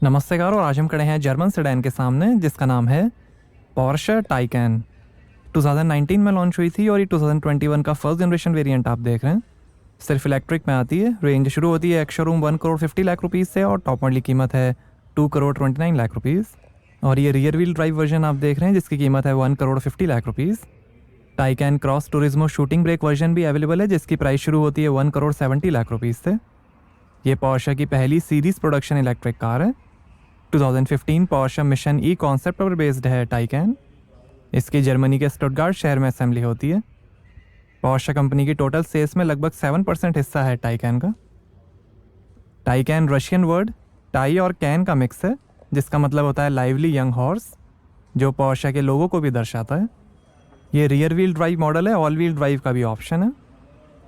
नमस्कार। और आज हम खड़े हैं जर्मन सेडान के सामने जिसका नाम है पोर्शे टाइकैन। 2019 में लॉन्च हुई थी और ये 2021 का फर्स्ट जनरेशन वेरिएंट आप देख रहे हैं। सिर्फ इलेक्ट्रिक में आती है। रेंज शुरू होती है एक्स-शोरूम 1 करोड़ 50 लाख रुपीज़ से और टॉप मॉडल की कीमत है 2 करोड़ 29 लाख रुपीज़। और ये रियर व्हील ड्राइव वर्जन आप देख रहे हैं जिसकी कीमत है 1 crore 50 lakh rupees. Taycan Cross Turismo shooting brake version भी अवेलेबल है जिसकी प्राइस शुरू होती है 1 करोड़ 70 लाख रुपीज़ से। ये पोर्शे की पहली सीरीज प्रोडक्शन इलेक्ट्रिक कार है। 2015 पोर्शे मिशन ई कॉन्सेप्ट पर बेस्ड है टाइकैन। इसकी जर्मनी के स्टुटगार्ट शहर में असेंबली होती है। पोर्शे कंपनी की टोटल सेल्स में लगभग 7% हिस्सा है टाइकैन का। टाइकैन रशियन वर्ड टाई और कैन का मिक्स है जिसका मतलब होता है लाइवली यंग हॉर्स, जो पोर्शे के लोगों को भी दर्शाता है। ये रियर व्हील ड्राइव मॉडल है, ऑल व्हील ड्राइव का भी ऑप्शन है।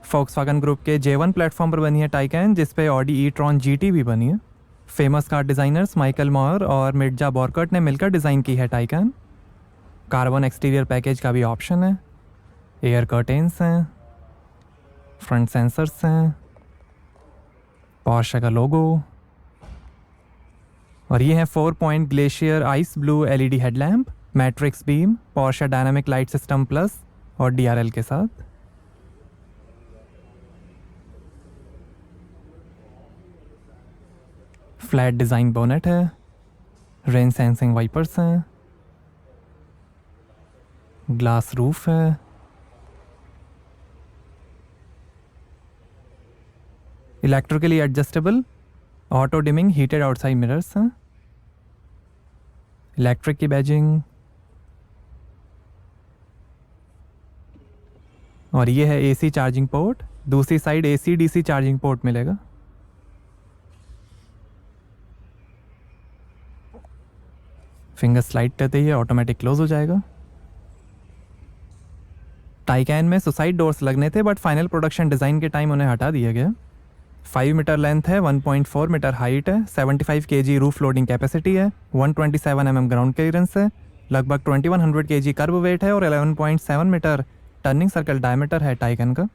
फोक्सवैगन ग्रुप के J1 प्लेटफॉर्म पर बनी है टाइकैन, जिस पे ऑडी ई-ट्रॉन GT भी बनी है। Famous car designers Michael moire और मिर्जा बॉर्कर्ट ने मिलकर डिज़ाइन की है टाइकैन। कार्बन एक्सटीरियर पैकेज का भी ऑप्शन है। एयर कर्टेन्स हैं, फ्रंट सेंसर्स हैं, पोर्शे का लोगो, और ये है 4 point glacier ice blue LED headlamp, matrix beam, Porsche dynamic light system plus और DRL के साथ। फ्लैट डिज़ाइन बोनेट है, रेन सेंसिंग वाइपर्स हैं, ग्लास रूफ है, electrically adjustable auto dimming heated outside mirrors हैं, इलेक्ट्रिक की बैजिंग, और ये है AC चार्जिंग पोर्ट। दूसरी side AC DC charging port मिलेगा। फिंगर स्लाइड करते ही ऑटोमेटिक क्लोज हो जाएगा। टाइकैन में सुसाइड डोर्स लगने थे बट फाइनल प्रोडक्शन डिज़ाइन के टाइम उन्हें हटा दिया गया। 5 मीटर लेंथ है, 1.4 मीटर हाइट है, 75 kg रूफ लोडिंग कैपेसिटी है, 127 mm ग्राउंड क्लियरेंस है, लगभग 2100 kg कर्व वेट है और 11.7 मीटर टर्निंग सर्कल डायमीटर है टाइकैन का।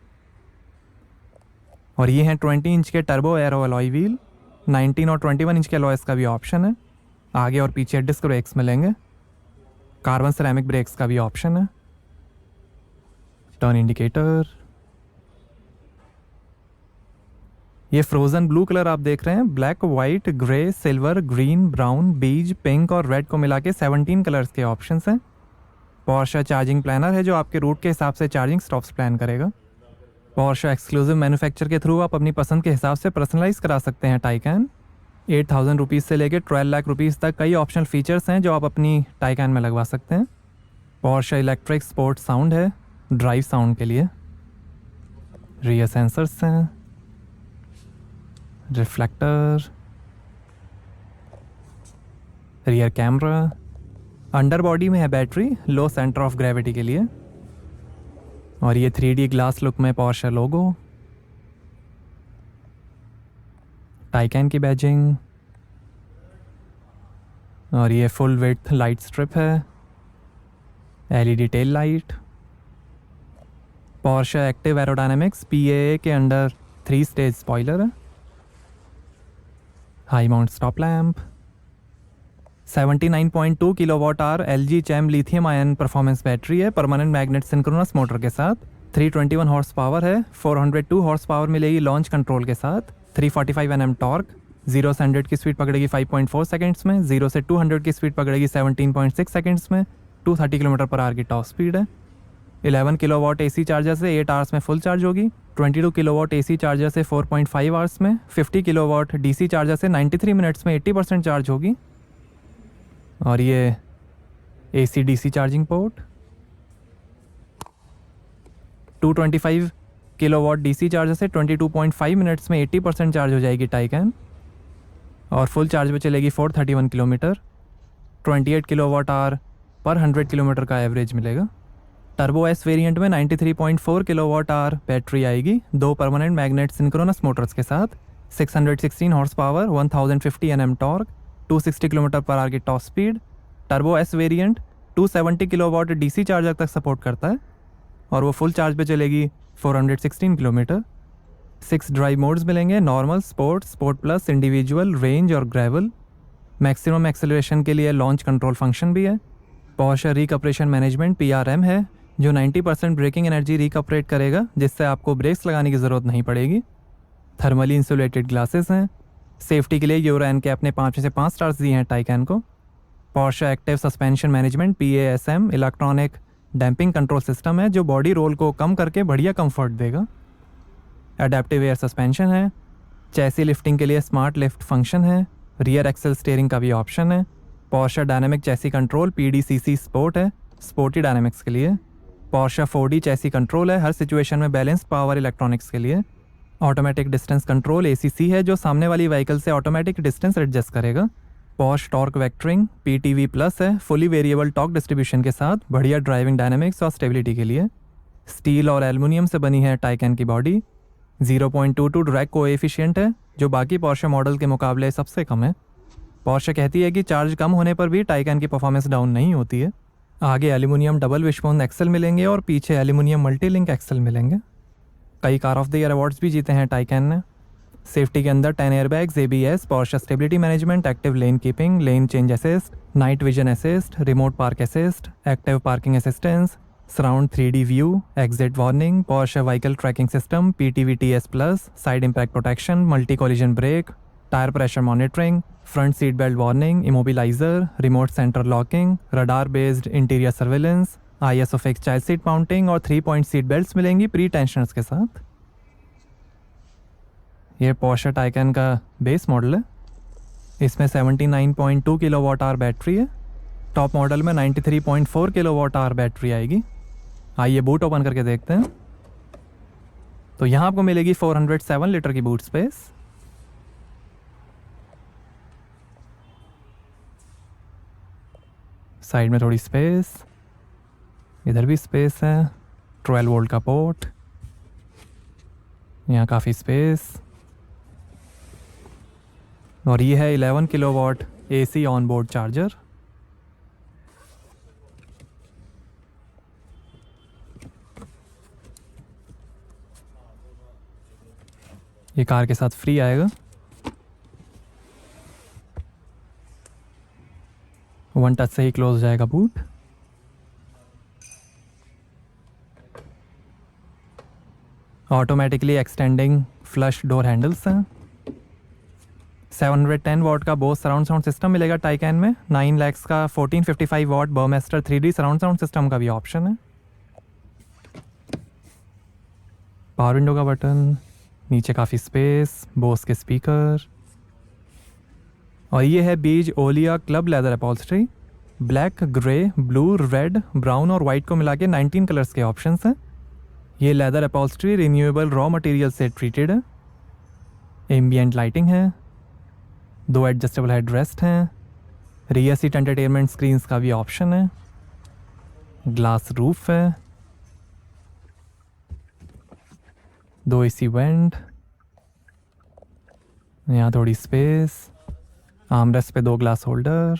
और ये हैं 20 इंच के टर्बो एरो अलॉय व्हील। 19 और 21 इंच के अलॉयस का भी ऑप्शन है। आगे और पीछे डिस्क ब्रेक्स मिलेंगे। कार्बन सिरेमिक ब्रेक्स का भी ऑप्शन है। Turn indicator. ये फ्रोजन ब्लू कलर आप देख रहे हैं। Black, white, grey, silver, green, brown, बीज, पिंक और रेड को मिला के 17 कलर्स के ऑप्शंस हैं। पोर्शे चार्जिंग प्लानर है जो आपके रूट के हिसाब से चार्जिंग स्टॉप्स प्लान करेगा। पोर्शे एक्सक्लूसिव मैन्युफैक्चर के थ्रू आप अपनी पसंद के हिसाब से पर्सनलाइज करा सकते हैं टाइकैन। 8,000 रुपीज़ से लेकर 12 लाख रुपीज़ तक कई ऑप्शनल फीचर्स हैं जो आप अपनी टाइकैन में लगवा सकते हैं। पोर्शे इलेक्ट्रिक स्पोर्ट साउंड है ड्राइव साउंड के लिए। रियर सेंसर्स हैं, reflector, rear camera, under body में है battery low centre of gravity के लिए, और ये 3D ग्लास लुक में पोर्शे लोगो, टाइकैन की बैजिंग, और ये फुल विड्थ लाइट स्ट्रिप है, LED tail light, Porsche active aerodynamics PAA के अंडर 3 स्टेज स्पॉइलर है, high mount stop lamp, 79.2 kilowatt hour LG charm lithium ion performance battery है permanent magnet synchronous motor के साथ। 321 horse power है, 402 horse power मिलेगी launch control के साथ। 345 Nm torque, 0 से 100 की स्पीड पकड़ेगी 5.4 सेकंड्स में, 0 से 200 की स्पीड पकड़ेगी 17.6 सेकंड्स में, 230 km/h की टॉप स्पीड है। 11 किलोवाट AC चार्जर से 8 आवर्स में फुल चार्ज होगी, 22 किलोवाट AC चार्जर से 4.5 आवर्स में, 50 किलोवाट DC चार्जर से 93 मिनट्स में 80% चार्ज होगी। और ये AC DC charging port, 225 kilowatt DC charger से 22.5 मिनट्स में 80% चार्ज हो जाएगी टाइकैन, और फुल चार्ज पे चलेगी 431 किलोमीटर। 28 किलोवाट आवर पर 100 किलोमीटर का एवरेज मिलेगा। टर्बो S वेरिएंट में 93.4 किलोवाट आवर बैटरी आएगी 2 परमानेंट मैग्नेट सिंक्रोनस मोटर्स के साथ। 616 horse power, 1050 Nm torque, 260 km/h की top speed. Turbo S variant 270 kilowatt DC charger तक सपोर्ट करता है और वो फुल चार्ज पे चलेगी 416 किलोमीटर। 6 ड्राइव मोड्स मिलेंगे, normal, sport, sport plus, individual, range और ग्रेवल। मैक्सिमम एक्सेलरेशन के लिए लॉन्च कंट्रोल फंक्शन भी है। पोर्शे रिकपरेशन मैनेजमेंट PRM है जो 90% ब्रेकिंग एनर्जी रिकपरेट करेगा, जिससे आपको ब्रेक्स लगाने की ज़रूरत नहीं पड़ेगी। थर्मली इंसुलेटेड ग्लासेस हैं। सेफ्टी के लिए यूरो NCAP ने 5 में से 5 स्टार्स दिए हैं टाइकैन को। Porsche active suspension management PASM electronic damping control system है जो बॉडी रोल को कम करके बढ़िया कंफर्ट देगा। एडेप्टिव एयर सस्पेंशन है। चैसी लिफ्टिंग के लिए स्मार्ट लिफ्ट फंक्शन है। रियर एक्सेल स्टीयरिंग का भी ऑप्शन है। Porsche dynamic chassis control PDCC sport है, स्पोर्टी डायनामिक्स के लिए। पोर्शे 4D चैसी कंट्रोल है, हर सिचुएशन में बैलेंस्ड पावर इलेक्ट्रॉनिक्स के लिए। ऑटोमेटिक डिस्टेंस कंट्रोल ACC है जो सामने वाली व्हीकल से ऑटोमेटिक डिस्टेंस एडजस्ट करेगा। Porsche torque vectoring PTV plus है, फुली वेरिएबल टॉर्क डिस्ट्रीब्यूशन के साथ बढ़िया ड्राइविंग डायनामिक्स और स्टेबिलिटी के लिए। स्टील और एल्युमिनियम से बनी है टाइकैन की बॉडी। 0.22 ड्रैग कोएफिशिएंट है जो बाकी पोर्शे मॉडल के मुकाबले सबसे कम है। पोर्शे कहती है कि चार्ज कम होने पर भी टाइकैन की परफॉर्मेंस डाउन नहीं होती है। आगे एल्युमिनियम डबल विशबोन एक्सेल मिलेंगे और पीछे एल्युमिनियम मल्टीलिंक एक्सेल मिलेंगे। कई car of the year awards भी जीते हैं टाइकैन ने। सेफ्टी के अंदर 10 airbags, ABS, Porsche stability management, active lane keeping, lane change assist, night vision assist, remote park assist, active parking assistance, surround 3D view, exit warning, Porsche vehicle tracking system PTV-TS plus, side impact protection, multi collision brake, tyre pressure monitoring, front seat belt warning, immobiliser, remote centre locking, radar based interior surveillance, ISO fix child seat mounting और 3 point seat belts मिलेंगी pre tensioners के साथ। ये Porsche टाइकैन का base model है। इसमें 79.2 kilowatt hour battery है। Top model में 93.4 किलोवाट आवर बैटरी आएगी। आइए बूट ओपन करके देखते हैं। तो यहाँ आपको मिलेगी 407 लीटर की बूट स्पेस। साइड में थोड़ी स्पेस, इधर भी स्पेस है। 12 वोल्ट का पोर्ट, यहाँ काफ़ी स्पेस। और ये है 11 kilowatt AC on board charger. ये कार के साथ फ्री आएगा। 1 टच से ही क्लोज हो जाएगा boot. Automatically extending flush door handles हैं। 710 वॉट का बोस सराउंड साउंड सिस्टम मिलेगा टाइकैन में। 9 लैक्स का 1455 what Burmester 3D surround sound system का भी ऑप्शन है। पावर विंडो का बटन, नीचे काफ़ी स्पेस, बोस के स्पीकर। और ये है बीज ओलिया club leather upholstery. Black, grey, blue, red, brown और वाइट को मिला के 19 कलर्स के ऑप्शंस हैं। ये leather upholstery renewable raw material से ट्रीटेड है। एम्बियंट लाइटिंग है। 2 एडजस्टेबल हेड रेस्ट हैं। रियर सीट एंटरटेनमेंट स्क्रीन्स का भी ऑप्शन है। ग्लास रूफ है। 2 AC वेंट, यहाँ थोड़ी स्पेस, आर्मरेस्ट पे 2 ग्लास होल्डर।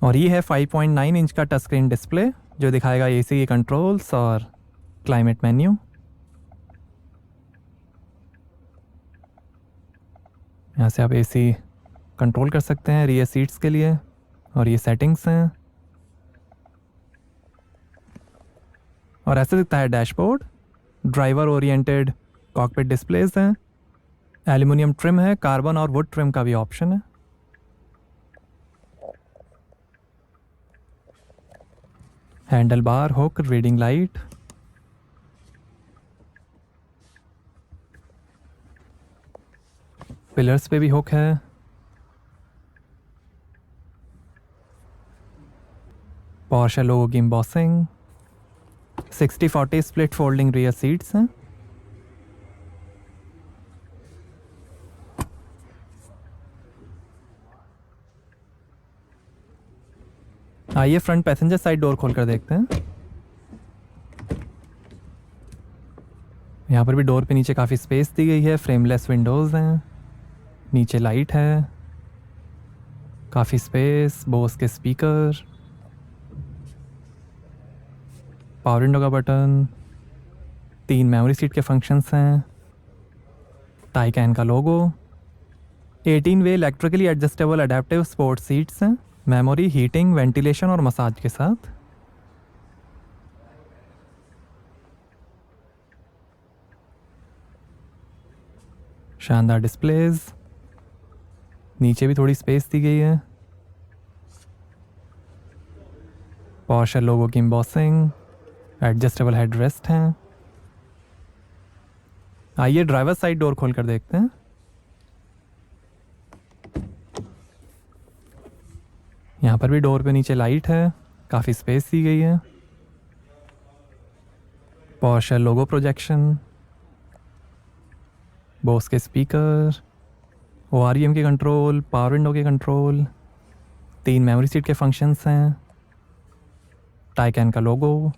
और ये है 5.9 इंच का टच स्क्रीन डिस्प्ले जो दिखाएगा AC के कंट्रोल्स और क्लाइमेट मेन्यू। यहाँ से आप AC कंट्रोल कर सकते हैं रियर सीट्स के लिए। और ये सेटिंग्स हैं। और ऐसे दिखता है dashboard. Driver oriented cockpit displace हैं। एल्युमिनियम ट्रिम है, कार्बन और वुड ट्रिम का भी ऑप्शन है। Handle bar, hook, reading light. Pillars पे भी हुक है। पोर्शे लोगो की embossing. 60-40 split folding rear seats हैं। आइए फ्रंट पैसेंजर साइड डोर खोलकर देखते हैं। यहाँ पर भी डोर पे नीचे काफ़ी स्पेस दी गई है। फ्रेमलेस विंडोज़ हैं। नीचे लाइट है, काफ़ी स्पेस, बोस के स्पीकर, पावर विंडो का बटन, 3 मेमोरी सीट के फंक्शंस हैं, टाइकैन का logo, 18 way electrically adjustable adaptive sports seats हैं, मेमोरी, हीटिंग, वेंटिलेशन और मसाज के साथ। शानदार डिस्प्लेज, नीचे भी थोड़ी स्पेस दी गई है, पोर्शे लोगो की एम्बॉसिंग, एडजस्टेबल हेडरेस्ट हैं। आइए ड्राइवर साइड डोर खोल कर देखते हैं। यहाँ पर भी डोर पे नीचे लाइट है, काफ़ी स्पेस दी गई है, पोर्शे लोगो प्रोजेक्शन, बोस के स्पीकर, OREM के कंट्रोल, पावर विंडो के कंट्रोल, 3 मेमोरी सीट के फंक्शंस हैं, टाइकैन का लोगो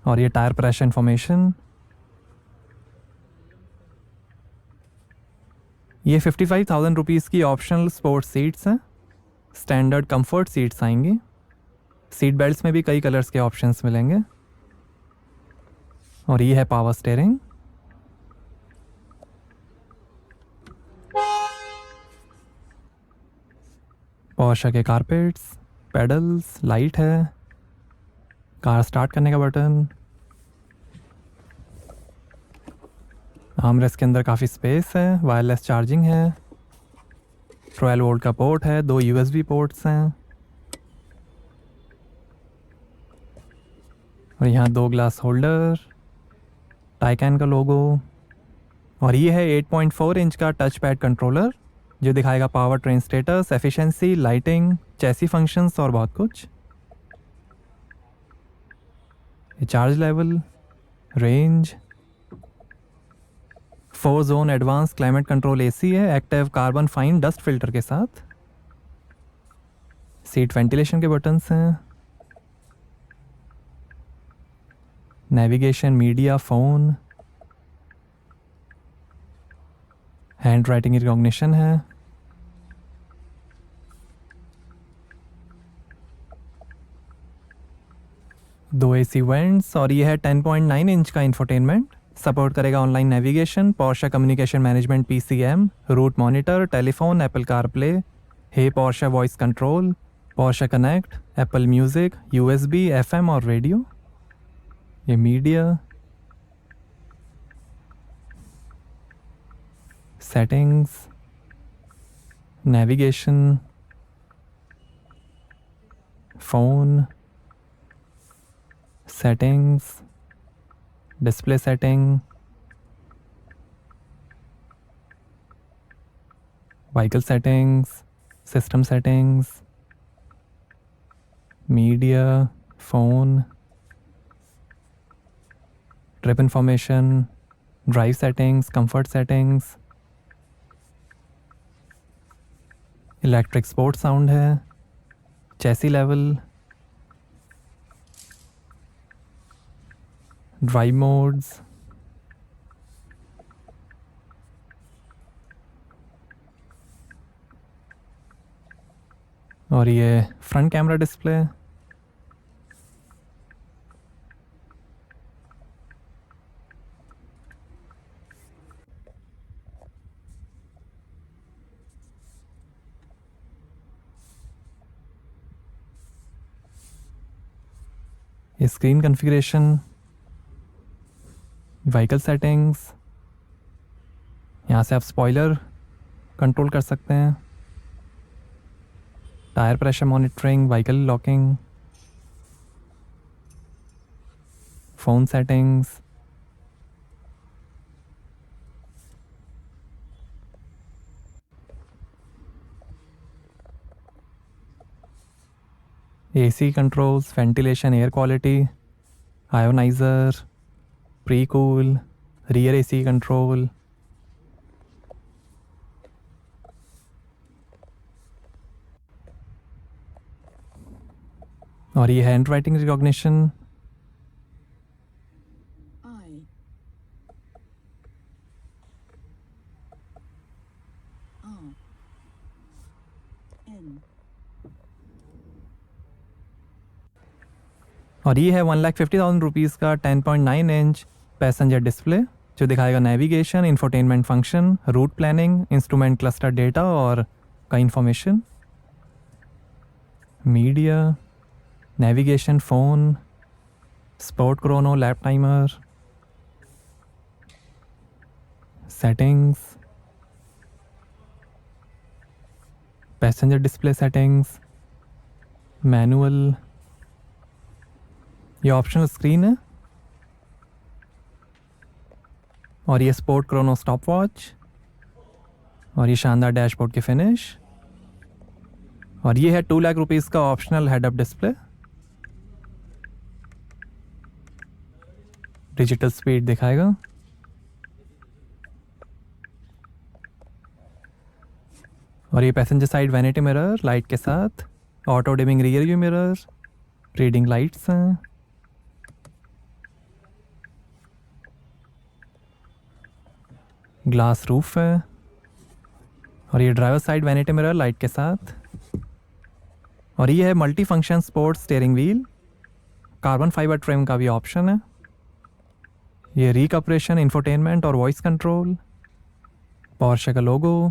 और ये टायर प्रेशर इंफॉर्मेशन। ये 55,000 रुपीज़ की ऑप्शनल स्पोर्ट्स सीट्स हैं, स्टैंडर्ड कंफर्ट सीट्स आएंगी। सीट बेल्ट्स में भी कई कलर्स के ऑप्शंस मिलेंगे और ये है पावर स्टीयरिंग। पोर्शे के कारपेट्स, पेडल्स, लाइट है, कार स्टार्ट करने का बटन, आर्मरेस्ट के अंदर काफ़ी स्पेस है, वायरलेस चार्जिंग है, 12 वोल्ट का पोर्ट है, 2 USB पोर्ट्स हैं और यहाँ 2 ग्लास होल्डर, टाइकैन का लोगो और ये है 8.4 इंच का टच पैड कंट्रोलर जो दिखाएगा power train status, efficiency, lighting, chassis functions और बहुत कुछ। ये charge level, range, 4 zone advance climate control AC है, active carbon fine dust filter के साथ। सीट वेंटिलेशन के बटन्स हैं, navigation, media, phone, hand writing recognition है, दो AC वेंट्स और ये है 10.9 इंच का इंफोटेनमेंट। सपोर्ट करेगा online navigation, Porsche communication management PCM, route monitor, telephone, Apple CarPlay, hey Porsche voice control, Porsche Connect, Apple Music, USB, FM और radio. ये media, settings, navigation, phone, settings, display setting, vehicle settings, system settings, media, phone, trip information, drive settings, comfort settings, electric sport sound है, chassis level, drive modes, और ये front camera display, screen configuration, vehicle settings, यहाँ से आप spoiler control कर सकते हैं, tyre pressure monitoring, vehicle locking, phone settings, AC controls, ventilation, air quality, ionizer, pre cool, rear AC control, और ये hand writing recognition, I R N और ये है 1,50,000 रुपीज़ का 10.9 इंच पैसेंजर डिस्प्ले जो दिखाएगा navigation, infotainment function, route planning, instrument cluster data और कई information. Media, navigation, phone, sport Chrono, lap timer, settings, passenger display settings, manual, ये optional screen है। और ये स्पोर्ट क्रोनो स्टॉप वॉच, और ये शानदार डैशबोर्ड की फिनिश, और ये है 2 लाख रुपीज़ का optional head up display. Digital speed दिखाएगा। और ये passenger side vanity mirror light के साथ, auto dimming rear view mirror, reading lights हैं, ग्लास रूफ है। और ये driver side vanity mirror light के साथ। और ये है multi function sports steering wheel, carbon fibre trim का भी ऑप्शन है। ये रिकपरेशन, इंफोटेनमेंट और वॉइस कंट्रोल, पोर्शे का लोगो,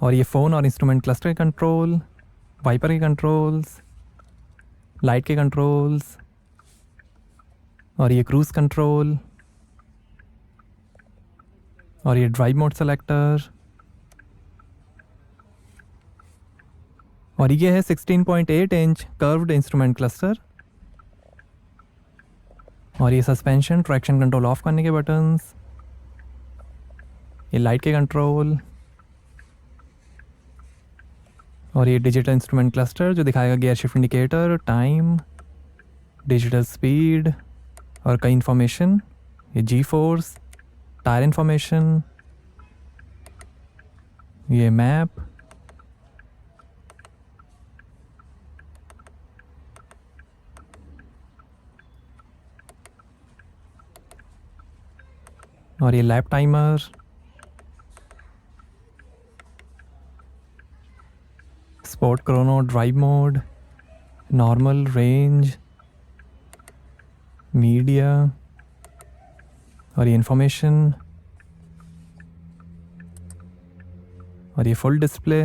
और ये फ़ोन और इंस्ट्रूमेंट क्लस्टर के कंट्रोल, वाइपर के कंट्रोल्स, लाइट के कंट्रोल्स, और ये क्रूज़ कंट्रोल, और ये ड्राइव मोड सेलेक्टर, और ये है 16.8 इंच कर्व्ड इंस्ट्रूमेंट क्लस्टर। और ये सस्पेंशन, ट्रैक्शन कंट्रोल ऑफ करने के बटन्स, ये लाइट के कंट्रोल, और ये डिजिटल इंस्ट्रूमेंट क्लस्टर जो दिखाएगा gear shift indicator, time, digital speed और कई इंफॉर्मेशन। ये जी फोर्स, टायर इंफॉर्मेशन, ये मैप, और ये lap timer, sport Chrono, drive mode, normal, range, media, और ये इंफॉर्मेशन, और ये फुल डिस्प्ले।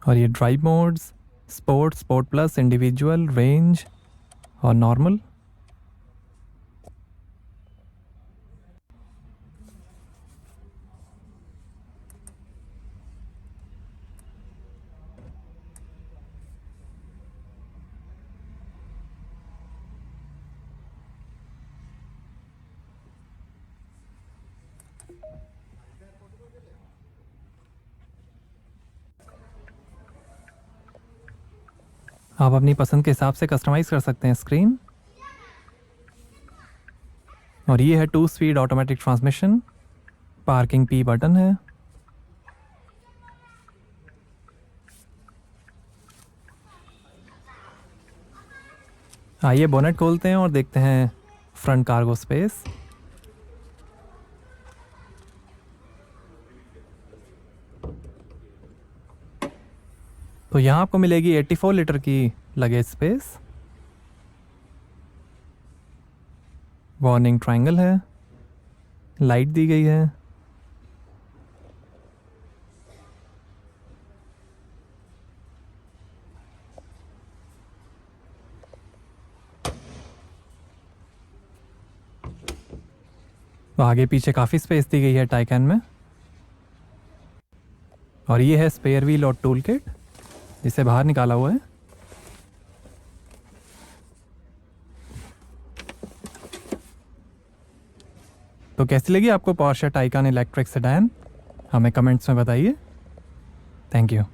और ये drive modes, sport, sport plus, individual, range और नॉर्मल। आप अपनी पसंद के हिसाब से कस्टमाइज़ कर सकते हैं स्क्रीन। और ये है 2 speed automatic transmission, parking P button है। आइए बोनेट खोलते हैं और देखते हैं फ्रंट कार्गो स्पेस। तो यहाँ आपको मिलेगी 84 लीटर की लगेज स्पेस। वार्निंग ट्रायंगल है, लाइट दी गई है, तो आगे पीछे काफ़ी स्पेस दी गई है टाइकैन में। और ये है स्पेयर व्हील और टूल किट जिसे बाहर निकाला हुआ है। तो कैसी लगी आपको पोर्शे टाइकन इलेक्ट्रिक सेडान? हमें कमेंट्स में बताइए। Thank you.